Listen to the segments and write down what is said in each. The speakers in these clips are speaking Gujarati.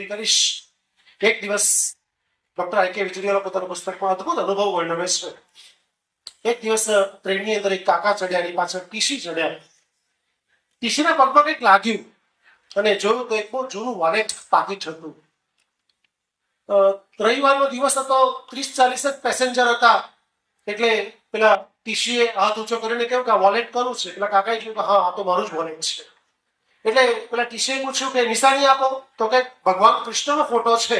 પૂરી કરીશ. એક દિવસ ડોક્ટર આઈ કે વીજળીવાલા પોતાના પુસ્તકમાં અદભુત અનુભવ વર્ણવે છે. એક દિવસ ટ્રેનની અંદર એક કાકા ચડ્યા, એની પાછળ ટીસી ચડ્યા. ટીસીના પગમાં કંઈક લાગ્યું અને જોયું તો એક બહુ જૂનું વોલેટ પાકીટ હતું. રવિવારનો દિવસ હતો, 30-40 જ પેસેન્જર હતા. એટલે પેલા ટીસીએ હાથ ઊંચો કરીને કહ્યું કે આ વોલેટ કોનું છે? પેલા કાકાએ કહ્યું કે હા, આ તો મારું જ વોલેટ છે. એટલે પેલા ટીસીએ પૂછ્યું કે નિશાની આપો. તો કે ભગવાન કૃષ્ણનો ફોટો છે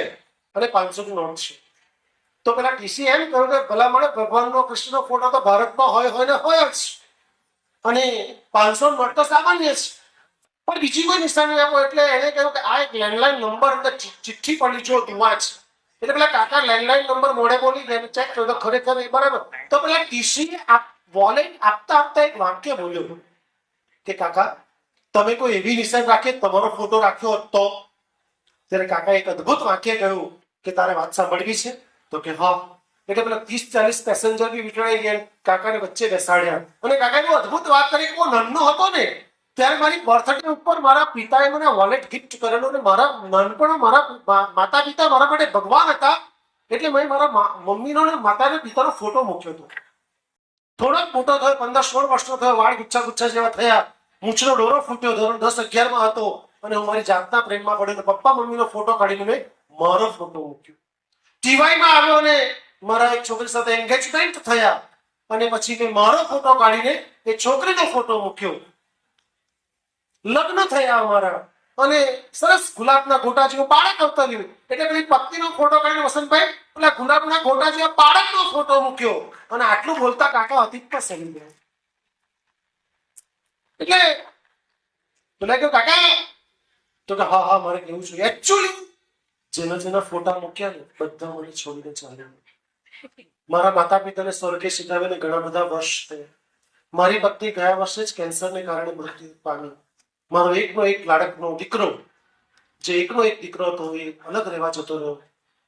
અને 500ની નોટ છે. તો પેલા ટીસી એમ કહ્યું કે ભલા મળે, ભગવાનનો કૃષ્ણનો ફોટો તો ભારતમાં હોય ને હોય જ, અને 500 નોટ તો સામાન્ય છે, પણ બીજી કોઈ નિશાની આપો. એટલે એને કહ્યું કે આ એક લેન્ડલાઇન નંબર અંદર ચિઠ્ઠી પડી, જો તું વાંચ. એટલે પેલા કાકા લેન્ડલાઇન નંબર મોઢે બોલી ગયા, ચેક કર્યો તો ખરેખર એ બરાબર. તો પેલા ટીસી વોલેટ આપતા આપતા એક વાક્ય બોલ્યો કે કાકા, તમે કોઈ એવી નિશાની રાખી તમારો ફોટો રાખ્યો હોત તો? ત્યારે કાકા એક અદભુત વાક્ય કહ્યું કે તારે વાત સાંભળવી છે? તો કે હા. એટલે પેલા 30-40 પેસેન્જર બી વીંટળાઈ ગયા, કાકાને વચ્ચે બેસાડ્યા અને કાકાએ બહુ અદભુત વાત કરી કે હું નાનો હતો ને ત્યારે મારી બર્થડે ઉપર મારા પિતાએ મને વોલેટ ગિફ્ટ કરેલું, અને મારા નાનપણ મારા માતા પિતા મારા માટે ભગવાન હતા. એટલે મેં મારા મમ્મીનો અને માતાના પિતાનો ફોટો મૂક્યો હતો. થોડોક મોટો થયો, 15-16 વર્ષનો થયો, વાળ ગુચ્છા ગુચ્છા જેવા થયા, મૂછનો ડોરો ફૂટ્યો, ધોરણ 10-11માં હતો, અને હું મારી જાતના પ્રેમમાં પડ્યો. પપ્પા મમ્મીનો ફોટો કાઢીને મેં મારો ફોટો મૂક્યો. ટીવાયમાં આવ્યો અને મારા એક છોકરી સાથે એન્ગેજમેન્ટ થયા, અને પછી મેં મારો ફોટો કાઢીને એ છોકરીનો ફોટો મૂક્યો. લગ્ન થયા અમારા, અને સરસ ગુલાબના ગોટા જેવું બાળક અવતર્યું. એટલે પેલી પત્નીનો ફોટો કાઢીને વસંતભાઈ પેલા ગુલાબના ગોટા જેવા બાળકનો ફોટો મૂક્યો. અને આટલું બોલતા કાકા અતિથમાં સરી ગયા. એટલે પેલા કહ્યું કાકા, તો કે હા મારે કેવું જોઈએ. એકચ્યુઅલી જેના ફોટા મૂક્યા ને બધા મને છોડીને ચાલ્યા. મારા માતા પિતાને સ્વર્ગે સિધાવીને ઘણા બધા વર્ષ થયા. મારી પત્ની ગયા વર્ષે જ કેન્સરને કારણે મૃત્યુ પામી. મારો એકનો એક લાડકનો દીકરો, જે એકનો એક દીકરો હતો, એ અલગ રહેવા જતો રહ્યો.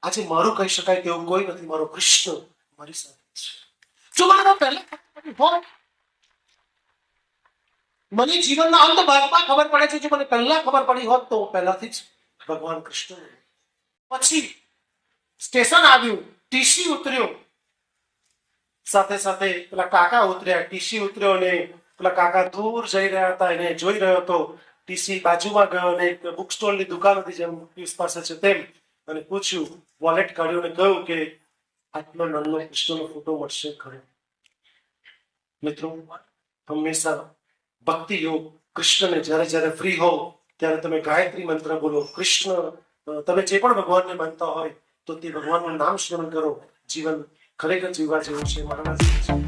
આજે મારું કહી શકાય કે એવું કોઈ નથી, મારો કૃષ્ણ મારી સાથે છે. જો મને પહેલા મને જીવનના અંત ભાગમાં ખબર પડે છે, જો મને પહેલા ખબર પડી હોત તો હું પહેલાથી જ ભગવાન કૃષ્ણ. પછી સ્ટેશન આવ્યું, ટીસી ઉતર્યો, સાથે સાથે પેલા કાકા ઉતર્યા. ટીસી ઉતર્યો અને પેલા કાકા દૂર જઈ રહ્યા હતા, એને જોઈ રહ્યો હતો. ટીસી બાજુમાં ગયો અને એક બુક સ્ટોલની દુકાન હતી જેમ પિયુષ પાસે છે તેમ, અને પૂછ્યું, વોલેટ કાઢ્યું અને કહ્યું કે આટલો નાનો કૃષ્ણનો ફોટો મળશે ખરો? મિત્રો, હંમેશા ભક્તિ યોગ, કૃષ્ણને જ્યારે ફ્રી હોવ ત્યારે તમે ગાયત્રી મંત્ર બોલો. કૃષ્ણ, તમે જે પણ ભગવાનને માનતા હોય તો તે ભગવાનનું નામ સ્મરણ કરો. જીવન ખરેખર જીવવા જેવું છે. મારા